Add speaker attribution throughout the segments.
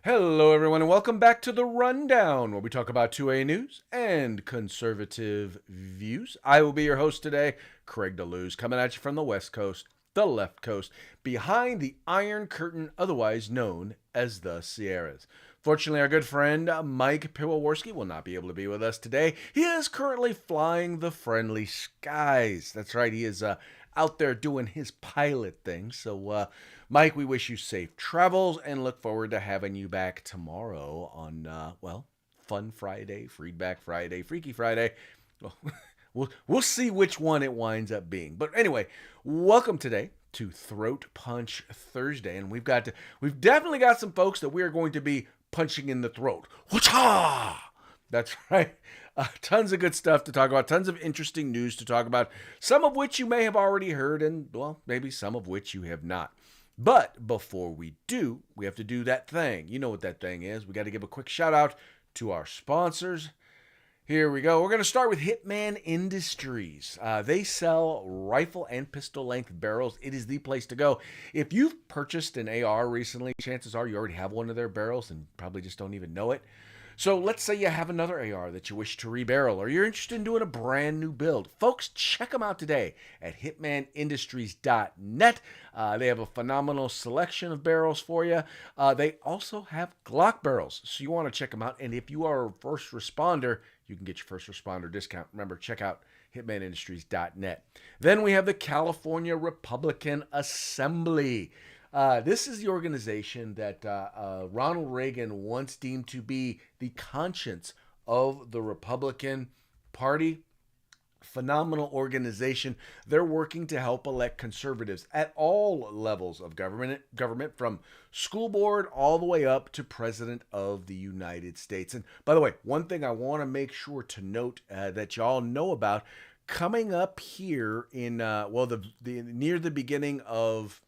Speaker 1: Hello, everyone, and welcome back to the Rundown, where we talk about 2A news and conservative views. I will be your host today, Craig DeLuz, coming at you from the West Coast, the left coast, behind the Iron Curtain, otherwise known as the Sierras. Fortunately, our good friend Mike Piwowarski will not be able to be with us today. He is currently flying the friendly skies. That's right, he is out there doing his pilot thing. So, Mike, we wish you safe travels and look forward to having you back tomorrow on, Fun Friday, Freedback Friday, Freaky Friday. Well, we'll see which one it winds up being. But anyway, welcome today to Throat Punch Thursday, and we've definitely got some folks that we are going to be punching in the throat. Whatcha? That's right. Tons of good stuff to talk about, tons of interesting news to talk about, some of which you may have already heard, and, well, maybe some of which you have not. But before we do, we have to do that thing. You know what that thing is. We got to give a quick shout out to our sponsors. Here we go. We're going to start with Hitman Industries. They sell rifle and pistol length barrels. It is the place to go. If you've purchased an AR recently, chances are you already have one of their barrels and probably just don't even know it. So let's say you have another AR that you wish to rebarrel, or you're interested in doing a brand new build. Folks, check them out today at hitmanindustries.net. They have a phenomenal selection of barrels for you. They also have Glock barrels, so you want to check them out. And if you are a first responder, you can get your first responder discount. Remember, check out hitmanindustries.net. Then we have the California Republican Assembly. This is the organization that Ronald Reagan once deemed to be the conscience of the Republican Party. Phenomenal organization. They're working to help elect conservatives at all levels of government from school board all the way up to President of the United States. And by the way, one thing I want to make sure to note that y'all know about coming up here in near the beginning of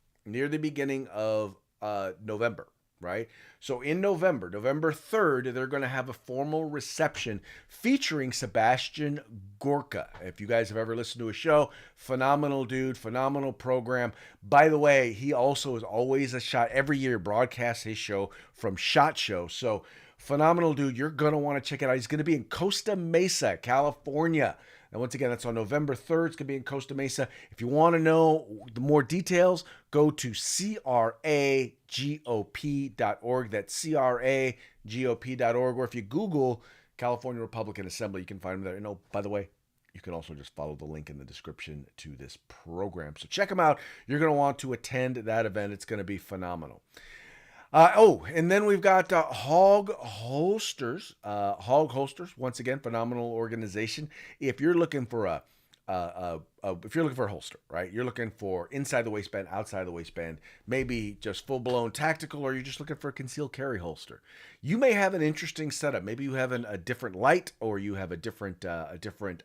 Speaker 1: November, right? So in November, November 3rd, they're going to have a formal reception featuring Sebastian Gorka. If you guys have ever listened to a show, phenomenal dude, phenomenal program. By the way, he also is always a shot every year broadcasts his show from SHOT Show. So phenomenal dude. You're going to want to check it out. He's going to be in Costa Mesa, California. And once again, that's on November 3rd. It's going to be in Costa Mesa. If you want to know the more details, go to cragop.org. That's cragop.org. Or if you Google California Republican Assembly, you can find them there. And oh, by the way, you can also just follow the link in the description to this program. So check them out. You're going to want to attend that event. It's going to be phenomenal. And then we've got Hog Holsters. Hog Holsters, once again, phenomenal organization. If you're looking for a holster, right? You're looking for inside the waistband, outside the waistband, maybe just full blown tactical, or you're just looking for a concealed carry holster. You may have an interesting setup. Maybe you have a different light, or you have a different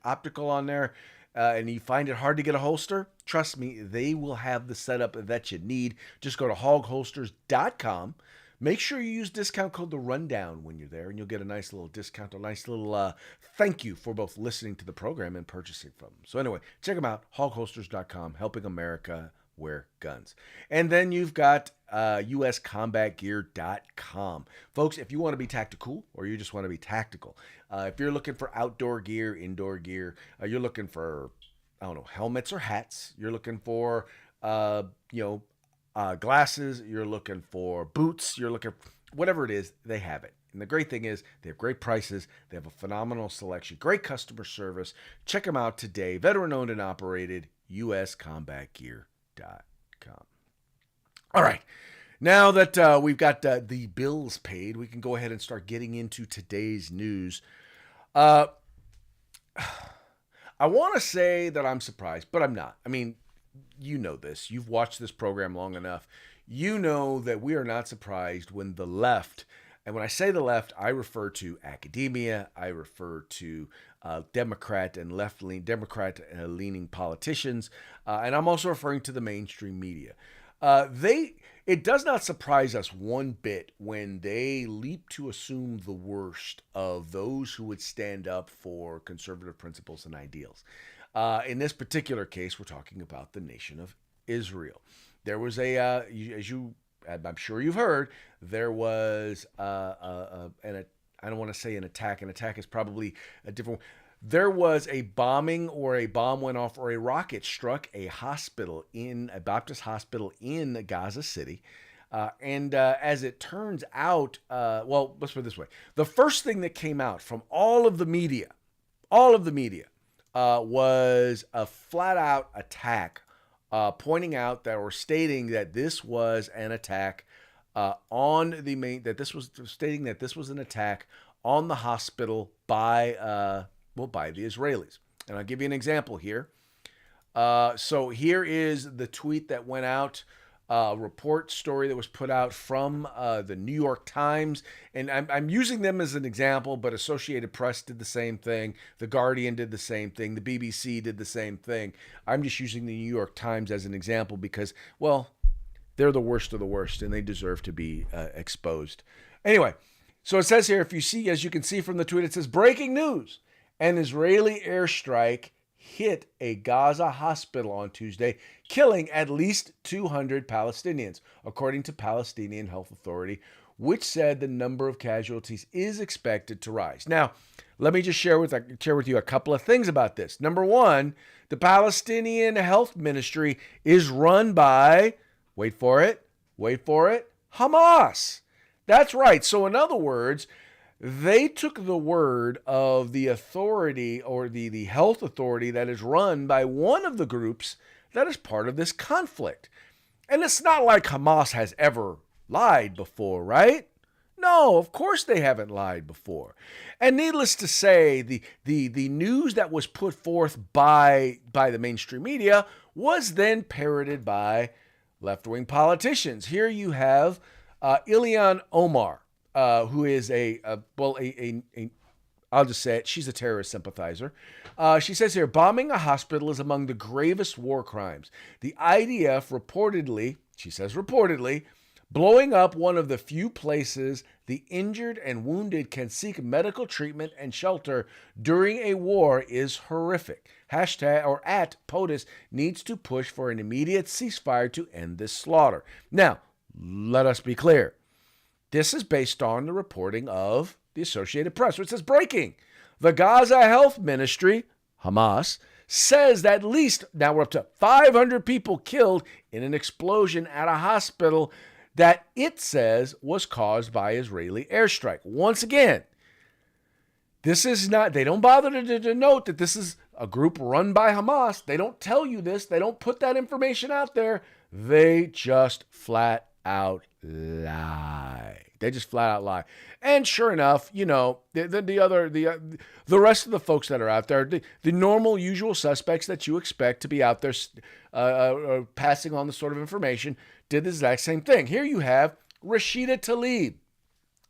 Speaker 1: optical on there. And you find it hard to get a holster, trust me, they will have the setup that you need. Just go to hogholsters.com. Make sure you use discount code The Rundown when you're there, and you'll get a nice little discount, a nice little thank you for both listening to the program and purchasing from them. So anyway, check them out, hogholsters.com, helping America wear guns. And then you've got uscombatgear.com. Folks, if you want to be tactical or you just want to be tactical, if you're looking for outdoor gear, indoor gear, you're looking for, helmets or hats, you're looking for, glasses, you're looking for boots, you're looking, whatever it is, they have it. And the great thing is they have great prices. They have a phenomenal selection, great customer service. Check them out today. Veteran owned and operated, uscombatgear.com. All right. Now that we've got the bills paid, we can go ahead and start getting into today's news. I want to say that I'm surprised, but I'm not. I mean, you know this. You've watched this program long enough. You know that we are not surprised when the left, and when I say the left, I refer to academia, I refer to Democrat leaning politicians, and I'm also referring to the mainstream media. It does not surprise us one bit when they leap to assume the worst of those who would stand up for conservative principles and ideals. In this particular case, we're talking about the nation of Israel. There was as you I'm sure you've heard, there was I don't want to say an attack. An attack is probably a different. There was a bombing, or a bomb went off, or a rocket struck a hospital, in a Baptist hospital in Gaza City. And as it turns out, well, let's put it this way: the first thing that came out from all of the media, was a flat out attack, pointing out that, or stating that this was an attack on the main, that this was stating that this was an attack on the hospital by by the Israelis. And I'll give you an example here. So here is the tweet that went out, report story that was put out from the New York Times. And I'm using them as an example, but Associated Press did the same thing. The Guardian did the same thing. The BBC did the same thing. I'm just using the New York Times as an example because, well, they're the worst of the worst, and they deserve to be exposed. Anyway, so it says here, if you see, as you can see from the tweet, it says, breaking news: an Israeli airstrike hit a Gaza hospital on Tuesday, killing at least 200 Palestinians, according to Palestinian Health Authority, which said the number of casualties is expected to rise. Now, let me just share with you a couple of things about this. Number one, the Palestinian Health Ministry is run by, wait for it, Hamas. That's right. So in other words, they took the word of the authority, or the health authority, that is run by one of the groups that is part of this conflict. And it's not like Hamas has ever lied before, right? No, of course they haven't lied before. And needless to say, the news that was put forth by the mainstream media was then parroted by left-wing politicians. Here you have Ilhan Omar, who is I'll just say it, she's a terrorist sympathizer. She says here, bombing a hospital is among the gravest war crimes. The IDF reportedly, she says reportedly, blowing up one of the few places the injured and wounded can seek medical treatment and shelter during a war is horrific. Hashtag, or at POTUS, needs to push for an immediate ceasefire to end this slaughter. Now, let us be clear. This is based on the reporting of the Associated Press, which says, breaking: the Gaza Health Ministry, Hamas, says that at least, now we're up to 500 people killed in an explosion at a hospital that it says was caused by Israeli airstrike. Once again, this is not, they don't bother to denote that this is a group run by Hamas. They don't tell you this. They don't put that information out there. They just flat out lie. They just flat out lie. And sure enough, you know, the rest of the folks that are out there, the normal, usual suspects that you expect to be out there passing on the sort of information, did the exact same thing. Here you have Rashida Tlaib.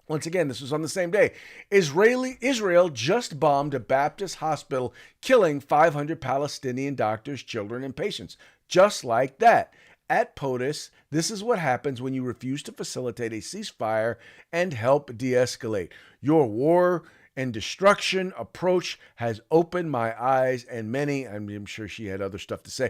Speaker 1: Once again, this was on the same day. Israel just bombed a Baptist hospital, killing 500 Palestinian doctors, children, and patients. Just like that. At POTUS, this is what happens when you refuse to facilitate a ceasefire and help de-escalate. Your war and destruction approach has opened my eyes, and many, I'm sure she had other stuff to say.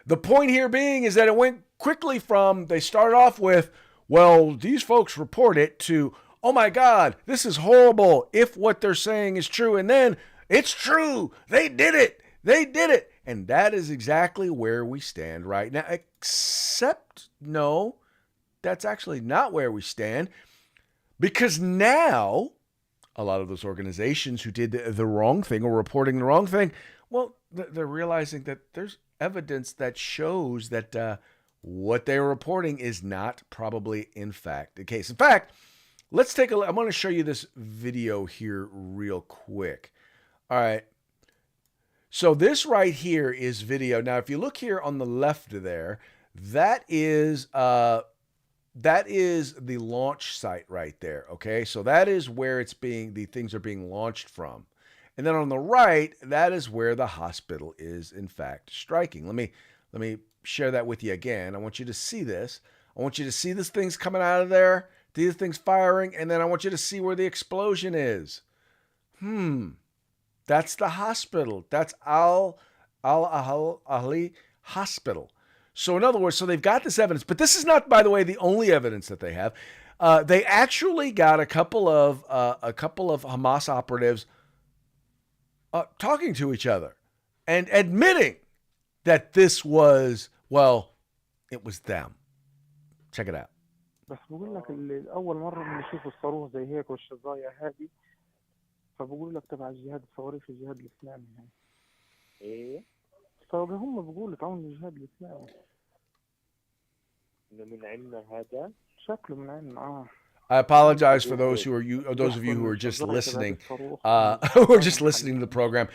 Speaker 1: The point here being is that it went quickly from, they started off with, well, these folks report it, to, oh my God, this is horrible if what they're saying is true. And then, it's true. They did it. They did it. And that is exactly where we stand right now. Except, no, that's actually not where we stand. Because now, a lot of those organizations who did the wrong thing, or reporting the wrong thing, well, they're realizing that there's evidence that shows that what they're reporting is not probably, in fact, the case. In fact, let's take a look. I'm going to show you this video here real quick. All right. So this right here is video. Now, if you look here on the left there, that is the launch site right there. Okay. So that is where the things are being launched from. And then on the right, that is where the hospital is, in fact, striking. Let me share that with you again. I want you to see this. I want you to see this thing's coming out of there, these things firing, and then I want you to see where the explosion is. That's the hospital. That's Al Ahli Hospital. So in other words, so they've got this evidence, but this is not, by the way, the only evidence that they have. They actually got a couple of Hamas operatives talking to each other and admitting that this was, well, it was them. Check it out.
Speaker 2: بس بقول لك أول مرة بنشوف الصاروخ زي هيك والشظايا هذه فبقول لك تبع الجهاد الصواريخ الجهاد الإسلامي هاي. إيه؟ فهم بيقولوا تعاون الجهاد الإسلامي. إنه من عندنا هذا؟ شكله من عندنا
Speaker 1: I apologize for those of you who are just listening, who are just listening to the program.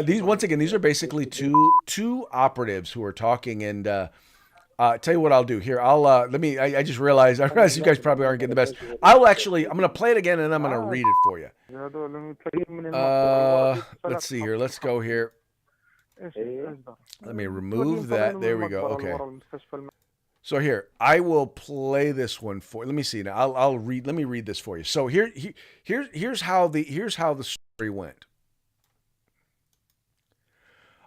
Speaker 1: These are basically two operatives who are talking. And tell you what I'll do here. I just realized you guys probably aren't getting the best. I'm going to play it again and I'm going to read it for you. Let's see here. Let's go here. Let me remove that. There we go. Okay. So here, I will play this one for. Let me see now. I'll read. Let me read this for you. So here's how the story went.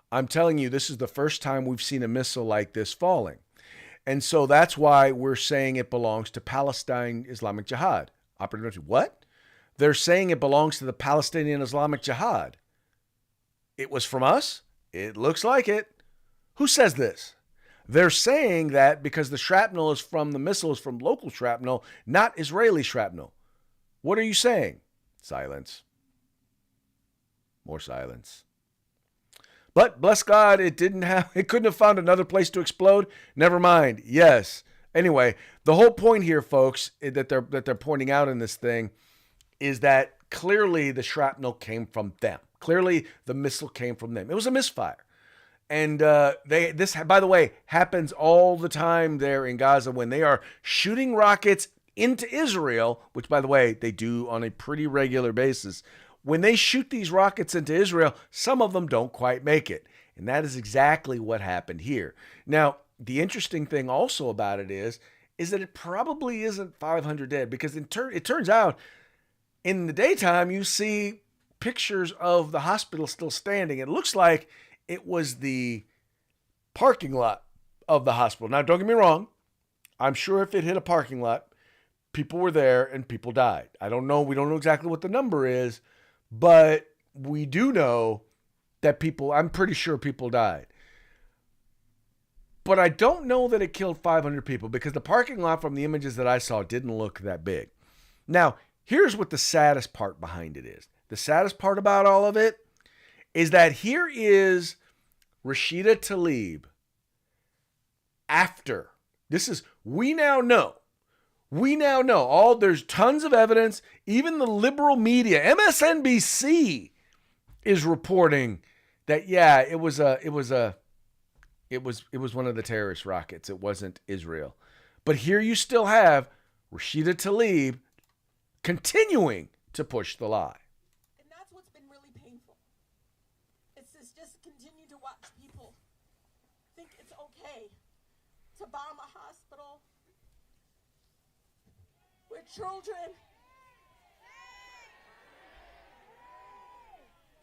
Speaker 1: I'm telling you, this is the first time we've seen a missile like this falling, and so that's why we're saying it belongs to Palestine Islamic Jihad. What? They're saying it belongs to the Palestinian Islamic Jihad. It was from us? It looks like it. Who says this? They're saying that because the shrapnel is from the missile is from local shrapnel, not Israeli shrapnel. What are you saying? Silence. More silence. But bless God, it couldn't have found another place to explode. Never mind. Yes. Anyway, the whole point here, folks, that they're pointing out in this thing is that clearly the shrapnel came from them. Clearly the missile came from them. It was a misfire. And this, by the way, happens all the time there in Gaza when they are shooting rockets into Israel, which, by the way, they do on a pretty regular basis. When they shoot these rockets into Israel, some of them don't quite make it. And that is exactly what happened here. Now, the interesting thing also about it is that it probably isn't 500 dead, because it turns out in the daytime you see pictures of the hospital still standing. It looks like it was the parking lot of the hospital. Now, don't get me wrong. I'm sure if it hit a parking lot, people were there and people died. I don't know. We don't know exactly what the number is, but we do know that I'm pretty sure people died. But I don't know that it killed 500 people, because the parking lot from the images that I saw didn't look that big. Now, here's what the saddest part behind it is. The saddest part about all of it is that here is Rashida Tlaib after. We now know, there's tons of evidence. Even the liberal media, MSNBC, is reporting that, yeah, it was one of the terrorist rockets. It wasn't Israel. But here you still have Rashida Tlaib continuing to push the lie.
Speaker 3: To bomb a hospital with children.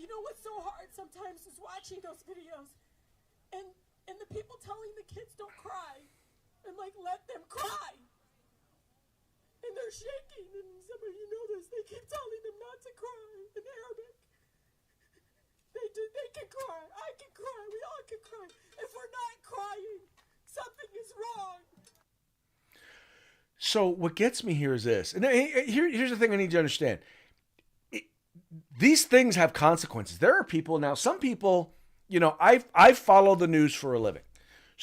Speaker 3: You know what's so hard sometimes is watching those videos and the people telling the kids don't cry, and like, let them cry. And they're shaking, and some of you know this, they keep telling them not to cry in Arabic. They can cry, I can cry, we all can cry. If we're not crying, something is wrong.
Speaker 1: So what gets me here is this. And here's the thing I need you to understand. These things have consequences. There are people now, some people, I follow the news for a living.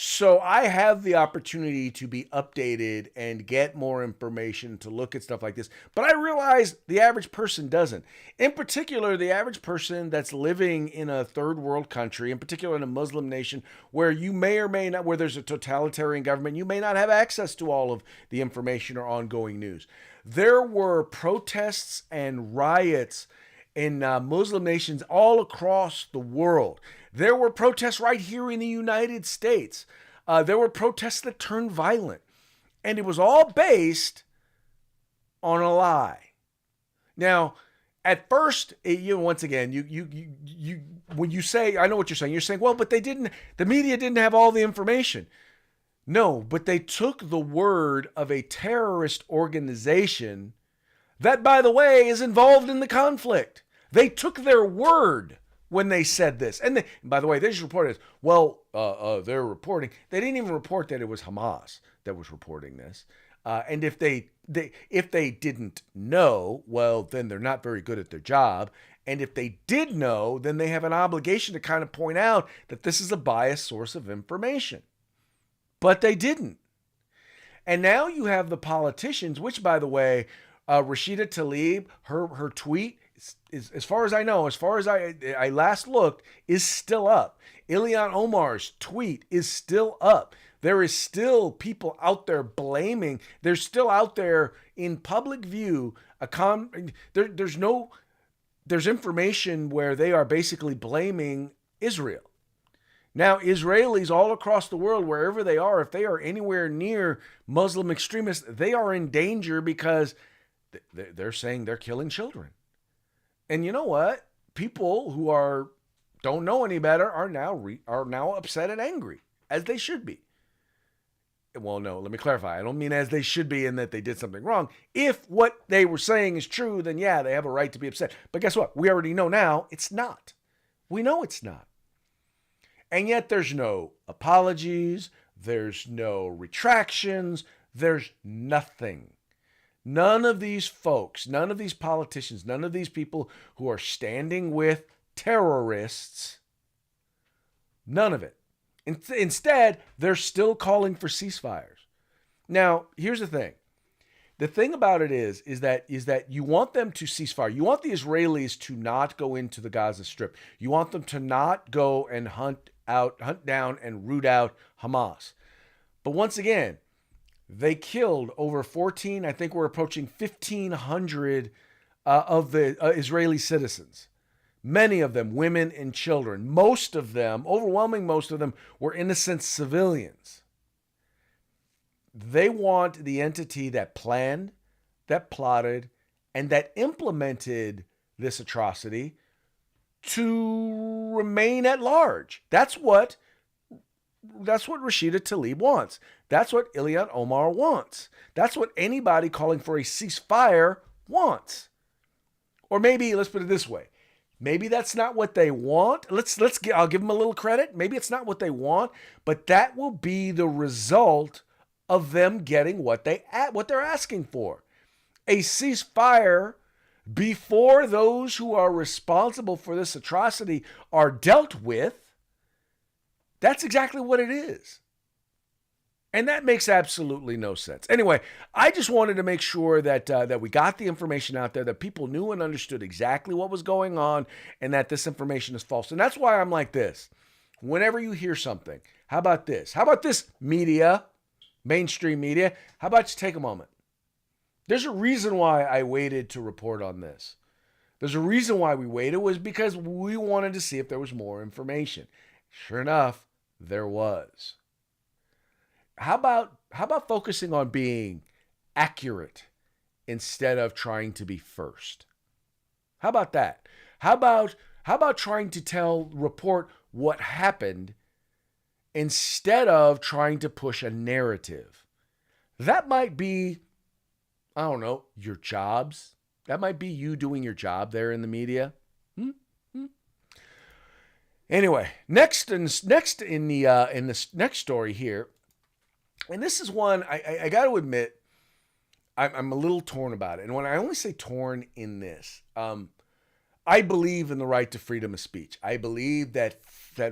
Speaker 1: So I have the opportunity to be updated and get more information, to look at stuff like this. But I realize the average person doesn't. In particular, the average person that's living in a third world country, in particular in a Muslim nation, where you may or may not, where there's a totalitarian government, you may not have access to all of the information or ongoing news. There were protests and riots in Muslim nations all across the world. There were protests right here in the United States. There were protests that turned violent. And it was all based on a lie. Now, at first, once again, when you say, I know what you're saying. You're saying, well, but the media didn't have all the information. No, but they took the word of a terrorist organization that, by the way, is involved in the conflict. They took their word when they said this. And by the way, they just reported this. Well, they're reporting. They didn't even report that it was Hamas that was reporting this. And if they didn't know, well, then they're not very good at their job. And if they did know, then they have an obligation to kind of point out that this is a biased source of information. But they didn't. And now you have the politicians, which, by the way, Rashida Tlaib, her tweet is, as far as I know, as far as I last looked, is still up. Ilhan Omar's tweet is still up. There is still people out there blaming. There's still out there in public view. There's information where they are basically blaming Israel. Now, Israelis all across the world, wherever they are, if they are anywhere near Muslim extremists, they are in danger because they're saying they're killing children. And you know what? People who don't know any better are now upset and angry, as they should be. Well, no, let me clarify. I don't mean as they should be in that they did something wrong. If what they were saying is true, then yeah, they have a right to be upset. But guess what? We already know now it's not. We know it's not. And yet there's no apologies. There's no retractions. There's nothing. None of these folks, none of these politicians, none of these people who are standing with terrorists, none of it. Instead, they're still calling for ceasefires. Now, here's the thing. The thing about it is that you want them to cease fire. You want the Israelis to not go into the Gaza Strip. You want them to not go and hunt down and root out Hamas. But once again, they killed over 14, I think we're approaching 1,500 of the Israeli citizens. Many of them women and children. Most of them, overwhelming most of them, were innocent civilians. They want the entity that planned, that plotted, and that implemented this atrocity to remain at large. That's what Rashida Tlaib wants. That's what Ilhan Omar wants. That's what anybody calling for a ceasefire wants. Or maybe, let's put it this way. Maybe that's not what they want. I'll give them a little credit. Maybe it's not what they want, but that will be the result of them getting what they're asking for. A ceasefire before those who are responsible for this atrocity are dealt with. That's exactly what it is. And that makes absolutely no sense. Anyway, I just wanted to make sure that we got the information out there, that people knew and understood exactly what was going on, and that this information is false. And that's why I'm like this. Whenever you hear something, how about this? How about this media, mainstream media? How about you take a moment? There's a reason why I waited to report on this. There's a reason why we waited, was because we wanted to see if there was more information. Sure enough, there was. How about focusing on being accurate instead of trying to be first? How about that? How about trying to report what happened instead of trying to push a narrative? That might be, I don't know, your jobs. That might be you doing your job there in the media. Anyway, next in this next story here. And this is one, I got to admit, I'm a little torn about it. And when I only say torn in this, I believe in the right to freedom of speech. I believe that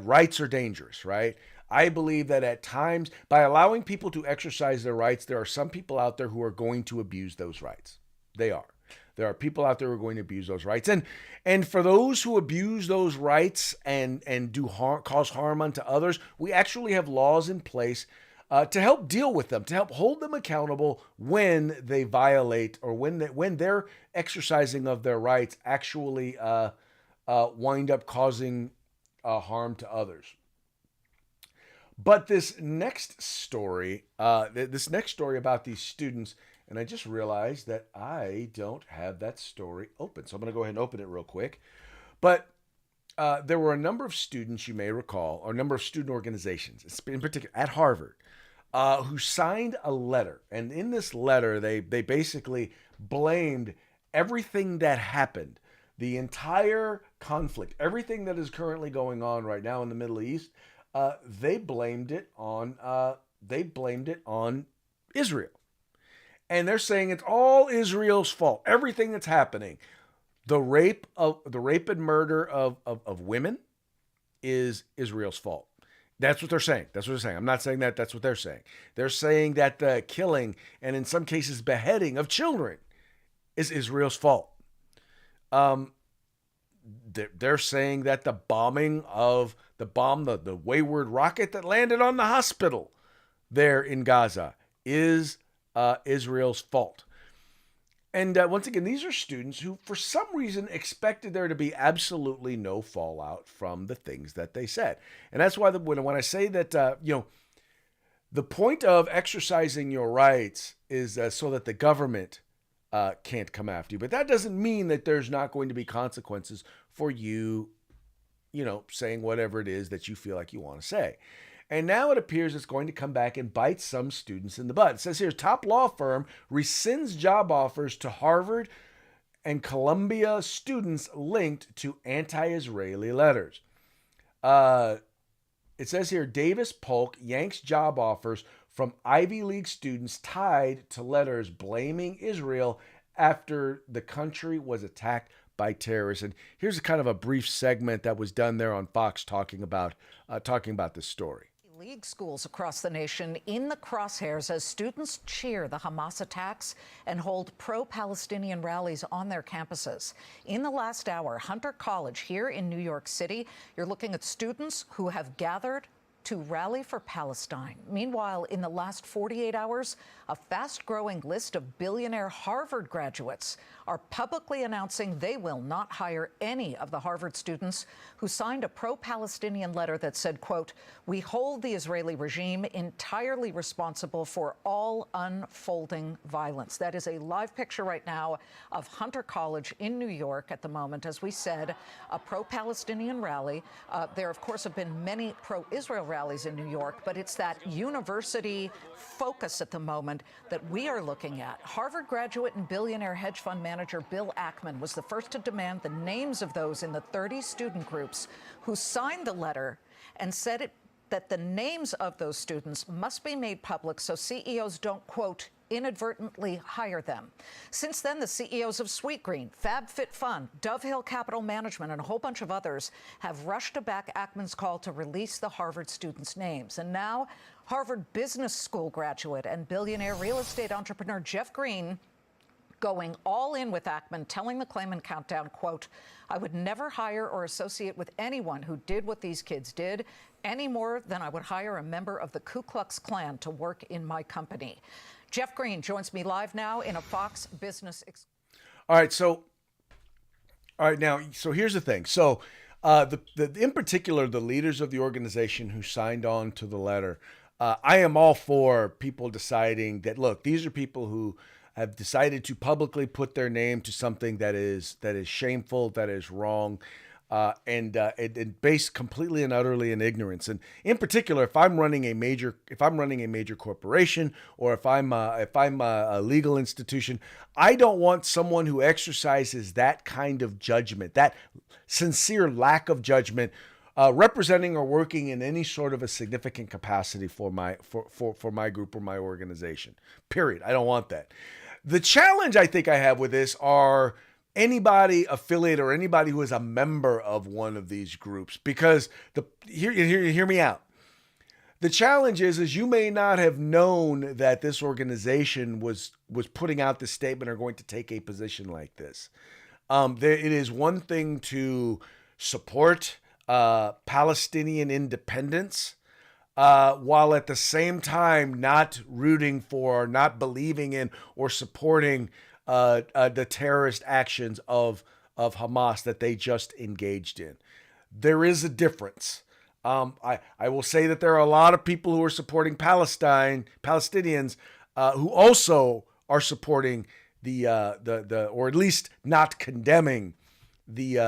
Speaker 1: rights are dangerous, right? I believe that at times, by allowing people to exercise their rights, there are some people out there who are going to abuse those rights. They are. There are people out there who are going to abuse those rights. And for those who abuse those rights and do cause harm unto others, we actually have laws in place to help deal with them, to help hold them accountable when they violate, or when they're exercising of their rights actually wind up causing harm to others. But this next story about these students, and I just realized that I don't have that story open, so I'm going to go ahead and open it real quick. But there were a number of students, you may recall, or a number of student organizations, in particular at Harvard, who signed a letter. And in this letter, they basically blamed everything that happened, the entire conflict, everything that is currently going on right now in the Middle East. They blamed it on Israel, and they're saying it's all Israel's fault. Everything that's happening, the rape and murder of women, is Israel's fault. That's what they're saying. I'm not saying that. That's what they're saying. They're saying that the killing and in some cases beheading of children is Israel's fault. They're saying that the wayward rocket that landed on the hospital there in Gaza is Israel's fault. And once again, these are students who, for some reason, expected there to be absolutely no fallout from the things that they said. And that's why when I say that, the point of exercising your rights is so that the government can't come after you. But that doesn't mean that there's not going to be consequences for you, saying whatever it is that you feel like you want to say. And now it appears it's going to come back and bite some students in the butt. It says here, top law firm rescinds job offers to Harvard and Columbia students linked to anti-Israeli letters. It says here, Davis Polk yanks job offers from Ivy League students tied to letters blaming Israel after the country was attacked by terrorists. And here's a kind of a brief segment that was done there on Fox talking about this story.
Speaker 4: League schools across the nation in the crosshairs as students cheer the Hamas attacks and hold pro-Palestinian rallies on their campuses. In the last hour, Hunter College here in New York City, you're looking at students who have gathered to rally for Palestine. Meanwhile, in the last 48 hours, a fast-growing list of billionaire Harvard graduates are publicly announcing they will not hire any of the Harvard students who signed a pro-Palestinian letter that said, quote, "We hold the Israeli regime entirely responsible for all unfolding violence." That is a live picture right now of Hunter College in New York at the moment. As we said, a pro-Palestinian rally. There, of course, have been many pro-Israel rallies in New York, but it's that university focus at the moment that we are looking at. Harvard graduate and billionaire hedge fund manager Bill Ackman was the first to demand the names of those in the 30 student groups who signed the letter and said that the names of those students must be made public so CEOs don't, quote, inadvertently hire them. Since then, the CEOs of Sweetgreen, FabFitFun, Dove Hill Capital Management, and a whole bunch of others have rushed to back Ackman's call to release the Harvard students' names. And now, Harvard Business School graduate and billionaire real estate entrepreneur Jeff Green going all in with Ackman, telling the Claman Countdown, quote, "I would never hire or associate with anyone who did what these kids did, any more than I would hire a member of the Ku Klux Klan to work in my company." Jeff Green joins me live now in a Fox Business.
Speaker 1: All right, now, here's the thing. So, in particular, the leaders of the organization who signed on to the letter, I am all for people deciding that, look, these are people who have decided to publicly put their name to something that is shameful, that is wrong, and based completely and utterly in ignorance. And in particular, if I'm running a major corporation, or if I'm a legal institution, I don't want someone who exercises that kind of judgment, that sincere lack of judgment, representing or working in any sort of a significant capacity for my group or my organization. Period. I don't want that. The challenge I think I have with this are anybody affiliated or anybody who is a member of one of these groups, because hear me out. The challenge is you may not have known that this organization was putting out this statement or going to take a position like this. It is one thing to support Palestinian independence, while at the same time not rooting for, not believing in, or supporting the terrorist actions of Hamas that they just engaged in. There is a difference. I will say that there are a lot of people who are supporting Palestinians, who also are supporting the or at least not condemning the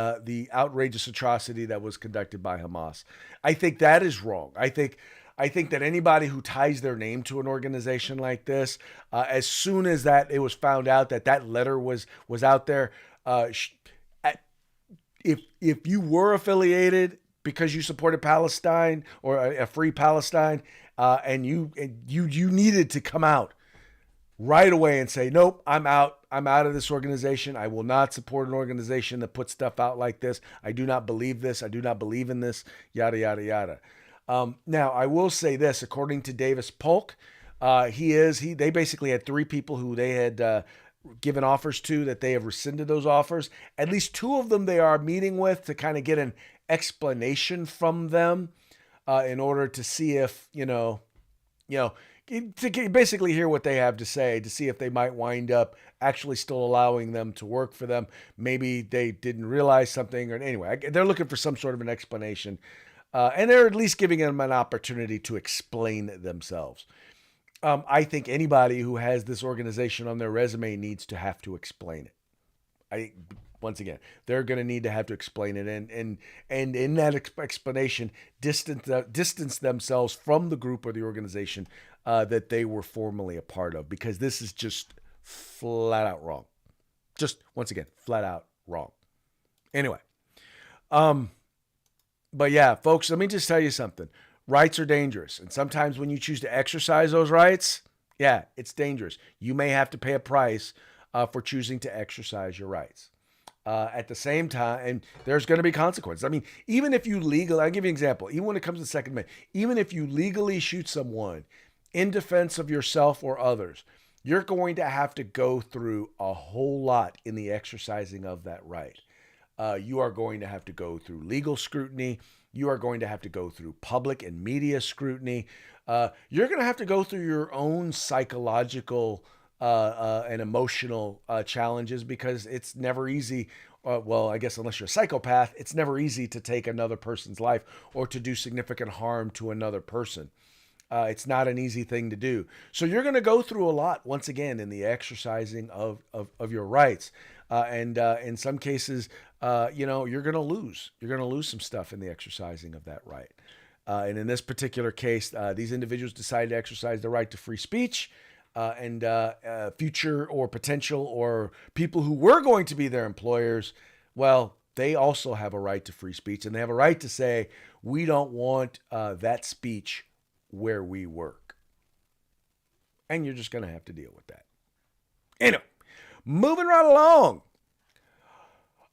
Speaker 1: outrageous atrocity that was conducted by Hamas. I think that is wrong. I think I think that anybody who ties their name to an organization like this, as soon as that it was found out that that letter was out there, if you were affiliated because you supported Palestine or a free Palestine, and you needed to come out right away and say, nope, I'm out. I'm out of this organization. I will not support an organization that puts stuff out like this. I do not believe this. I do not believe in this, yada, yada, yada. Now, I will say this, according to Davis Polk, they basically had 3 people who they had given offers to that they have rescinded those offers. At least 2 of them they are meeting with to kind of get an explanation from them in order to see if, to basically hear what they have to say, to see if they might wind up actually still allowing them to work for them. Maybe they didn't realize something, or anyway, they're looking for some sort of an explanation. And they're at least giving them an opportunity to explain themselves. I think anybody who has this organization on their resume needs to have to explain it. Once again, they're going to need to have to explain it, and in that explanation, distance themselves from the group or the organization that they were formerly a part of, because this is just flat out wrong. Just once again, flat out wrong. Anyway, but yeah, folks, let me just tell you something. Rights are dangerous, and sometimes when you choose to exercise those rights, yeah, it's dangerous. You may have to pay a price for choosing to exercise your rights. At the same time, and there's going to be consequences. I mean, even if you legally, I'll give you an example. Even when it comes to the Second Amendment, even if you legally shoot someone in defense of yourself or others, you're going to have to go through a whole lot in the exercising of that right. You are going to have to go through legal scrutiny. You are going to have to go through public and media scrutiny. You're going to have to go through your own psychological and emotional challenges, because it's never easy. Well, I guess unless you're a psychopath, it's never easy to take another person's life or to do significant harm to another person. It's not an easy thing to do. So you're going to go through a lot, once again, in the exercising of your rights. And in some cases, you're going to lose. You're going to lose some stuff in the exercising of that right. And in this particular case, these individuals decided to exercise the right to free speech. And future or potential or people who were going to be their employers, well, they also have a right to free speech, and they have a right to say, we don't want that speech where we work. And you're just going to have to deal with that. Anyway, moving right along.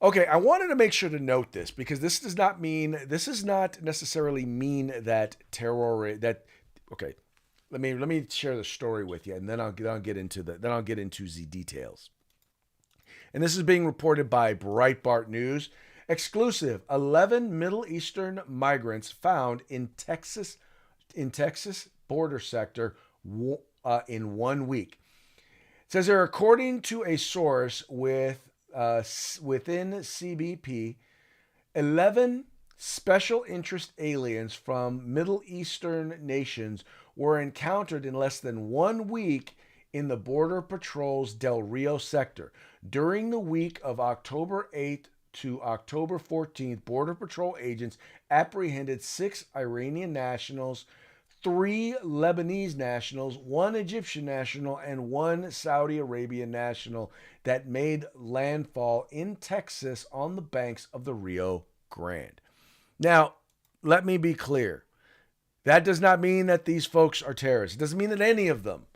Speaker 1: Okay, I wanted to make sure to note this, because this does not necessarily mean that okay. Let me share the story with you, and then I'll get into the details. And this is being reported by Breitbart News. Exclusive: 11 Middle Eastern migrants found in Texas border sector in 1 week. It says here, according to a source within CBP, 11 special interest aliens from Middle Eastern nations were encountered in less than 1 week in the Border Patrol's Del Rio sector. During the week of October 8th to October 14th, Border Patrol agents apprehended 6 Iranian nationals, 3 Lebanese nationals, 1 Egyptian national, and 1 Saudi Arabian national that made landfall in Texas on the banks of the Rio Grande. Now, let me be clear. That does not mean that these folks are terrorists. It doesn't mean that any of them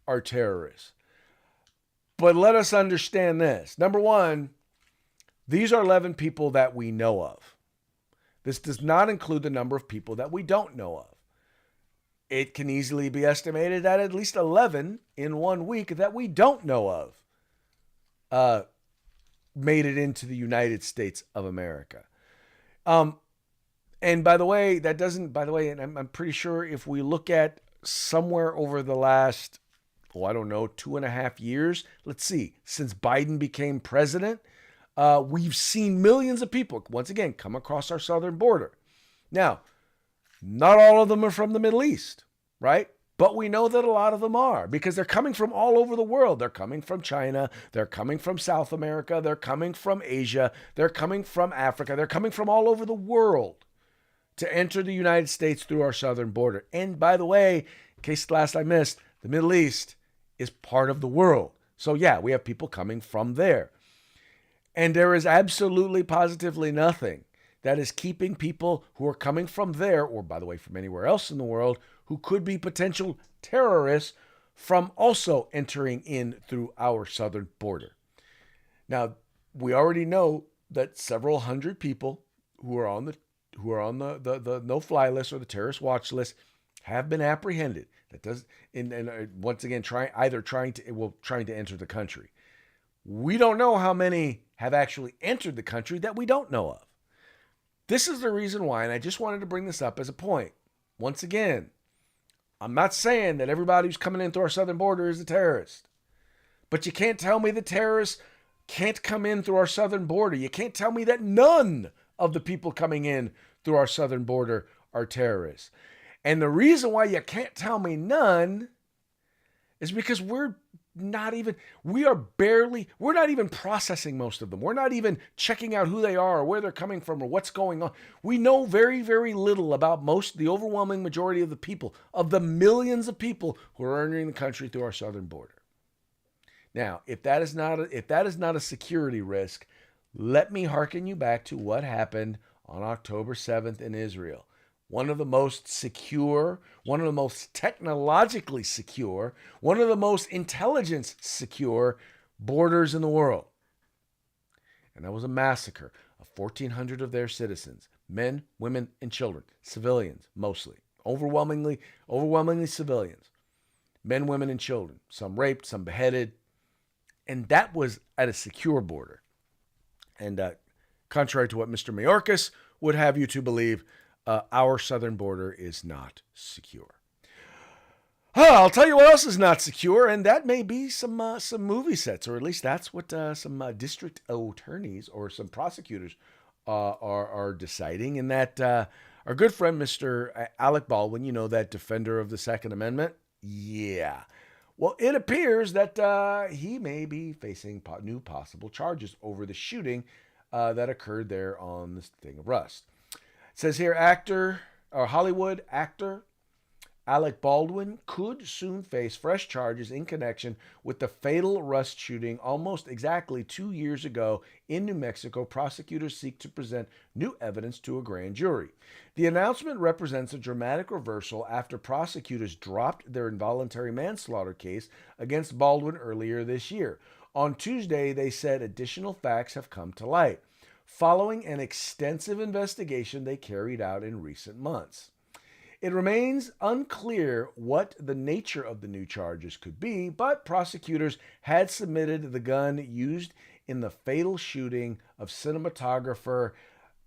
Speaker 1: are terrorists. But let us understand this. Number one, these are 11 people that we know of. This does not include the number of people that we don't know of. It can easily be estimated that at least 11 in 1 week that we don't know of made it into the United States of America. And by the way, and I'm pretty sure if we look at somewhere over the last, 2.5 years, let's see, since Biden became president, we've seen millions of people, once again, come across our southern border. Now, not all of them are from the Middle East, right? But we know that a lot of them are, because they're coming from all over the world. They're coming from China. They're coming from South America. They're coming from Asia. They're coming from Africa. They're coming from all over the world to enter the United States through our southern border. And by the way, in case last I missed, the Middle East is part of the world. So yeah, we have people coming from there. And there is absolutely positively nothing that is keeping people who are coming from there, or by the way, from anywhere else in the world, who could be potential terrorists from also entering in through our southern border. Now, we already know that several hundred people who are on the no-fly list or the terrorist watch list have been apprehended. That does, and once again, trying to enter the country. We don't know how many have actually entered the country that we don't know of. This is the reason why, and I just wanted to bring this up as a point. Once again, I'm not saying that everybody who's coming in through our southern border is a terrorist. But you can't tell me the terrorists can't come in through our southern border. You can't tell me that none of the people coming in through our southern border are terrorists. And the reason why you can't tell me none is because we're not even processing most of them. We're not even checking out who they are or where they're coming from or what's going on. We know very, very little about the overwhelming majority of the people, of the millions of people who are entering the country through our southern border. Now, if that is not a security risk, let me hearken you back to what happened on October 7th in Israel. One of the most secure, one of the most technologically secure, one of the most intelligence secure borders in the world. And that was a massacre of 1,400 of their citizens, men, women, and children, civilians mostly, overwhelmingly civilians, men, women, and children, some raped, some beheaded. And that was at a secure border. And contrary to what Mr. Mayorkas would have you to believe, our southern border is not secure. I'll tell you what else is not secure, and that may be some movie sets, or at least that's what some district attorneys or some prosecutors are deciding. And that our good friend, Mr. Alec Baldwin, you know, that defender of the Second Amendment, yeah. Well, it appears that he may be facing new possible charges over the shooting that occurred there on this thing of Rust. It says here, Hollywood actor Alec Baldwin could soon face fresh charges in connection with the fatal Rust shooting almost exactly 2 years ago in New Mexico. Prosecutors seek to present new evidence to a grand jury. The announcement represents a dramatic reversal after prosecutors dropped their involuntary manslaughter case against Baldwin earlier this year. On Tuesday, they said additional facts have come to light, following an extensive investigation they carried out in recent months. It remains unclear what the nature of the new charges could be, but prosecutors had submitted the gun used in the fatal shooting of cinematographer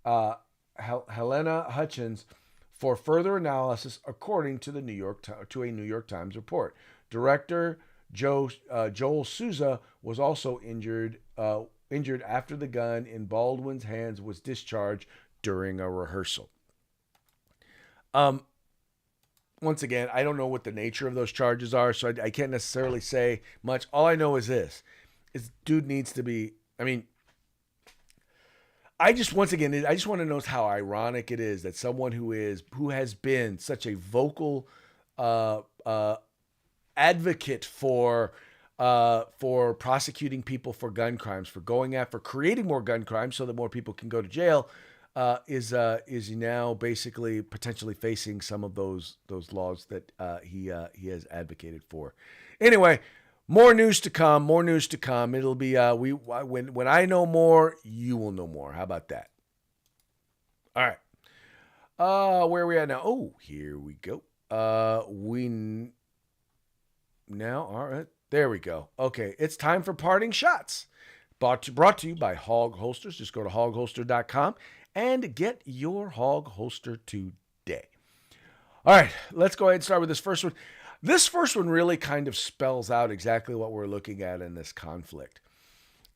Speaker 1: Helena Hutchins for further analysis, according to a New York Times report. Director Joel Souza was also injured after the gun in Baldwin's hands was discharged during a rehearsal. Once again, I don't know what the nature of those charges are, so I can't necessarily say much. All I know is this: dude needs to be. I mean, I just want to know how ironic it is that someone who has been such a vocal advocate for prosecuting people for gun crimes, for creating more gun crimes so that more people can go to jail, is now basically potentially facing some of those laws that he has advocated for. Anyway, more news to come. It'll be when I know more, you will know more. How about that? All right. Where are we at now? Oh, here we go. All right. There we go. Okay, it's time for parting shots. Brought to you by Hog Holsters. Just go to hogholster.com and get your Hog Holster today. All right, let's go ahead and start with this first one. This first one really kind of spells out exactly what we're looking at in this conflict.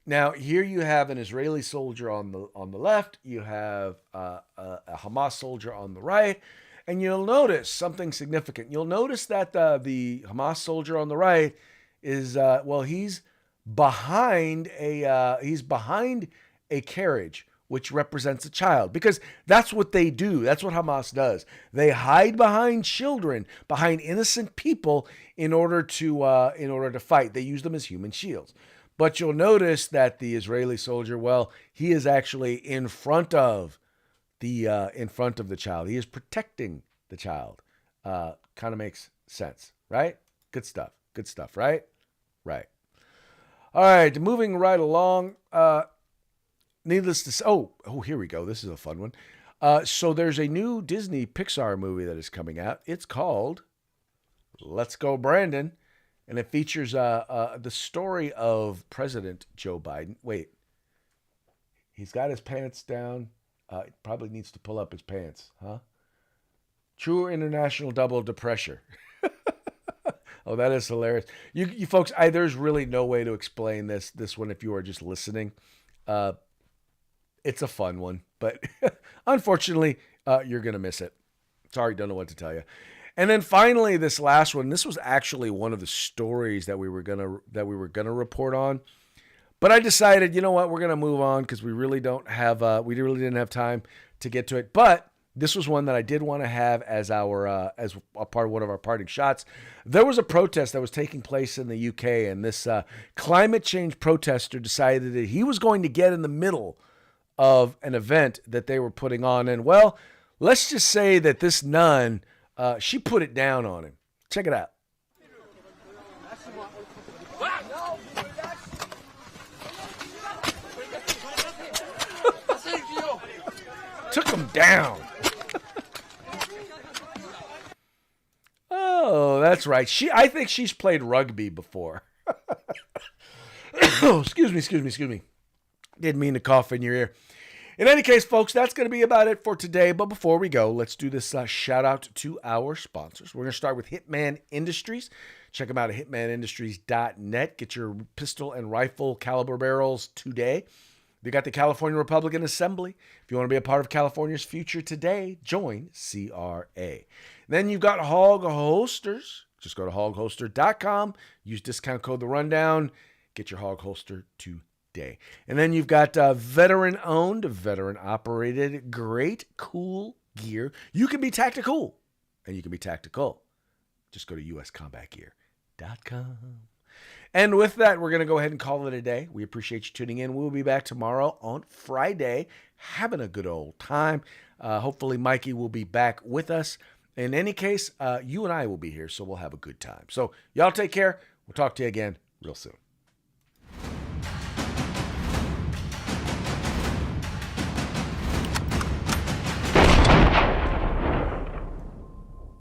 Speaker 1: Now, here you have an Israeli soldier on the left. You have a Hamas soldier on the right. And you'll notice something significant. You'll notice that the Hamas soldier on the right is, he's behind a carriage which represents a child, because that's what they do. That's what Hamas does. They hide behind children, behind innocent people, in order to fight. They use them as human shields. But you'll notice that the Israeli soldier, well, he is actually in front of the child. He is protecting the child. Kind of makes sense, right? Good stuff. Good stuff, right? Right. All right, moving right along. Needless to say, here we go. This is a fun one. So there's a new Disney Pixar movie that is coming out. It's called Let's Go Brandon, and it features the story of President Joe Biden. Wait, he's got his pants down. He probably needs to pull up his pants, huh? True international double depressure. Oh, that is hilarious. You folks, there's really no way to explain this one if you are just listening. It's a fun one, but unfortunately, you're going to miss it. Sorry, don't know what to tell you. And then finally, this last one, this was actually one of the stories that we were going to report on. But I decided, you know what, we're going to move on because we really didn't have time to get to it. But this was one that I did want to have as as a part of one of our parting shots. There was a protest that was taking place in the UK, and this climate change protester decided that he was going to get in the middle of an event that they were putting on. And, well, let's just say that this nun, she put it down on him. Check it out. Took him down. Oh, that's right. I think she's played rugby before. Oh, excuse me. Didn't mean to cough in your ear. In any case, folks, that's going to be about it for today. But before we go, let's do this shout out to our sponsors. We're going to start with Hitman Industries. Check them out at hitmanindustries.net. Get your pistol and rifle caliber barrels today. They got the California Republican Assembly. If you want to be a part of California's future today, join CRA. Then you've got Hog Holsters. Just go to hogholster.com. Use discount code The Rundown. Get your Hog Holster today. And then you've got veteran-owned, veteran-operated, great, cool gear. You can be tactical, and you can be tactical. Just go to uscombatgear.com. And with that, we're going to go ahead and call it a day. We appreciate you tuning in. We'll be back tomorrow on Friday, having a good old time. Hopefully, Mikey will be back with us. In any case, you and I will be here, so we'll have a good time. So y'all take care. We'll talk to you again real soon.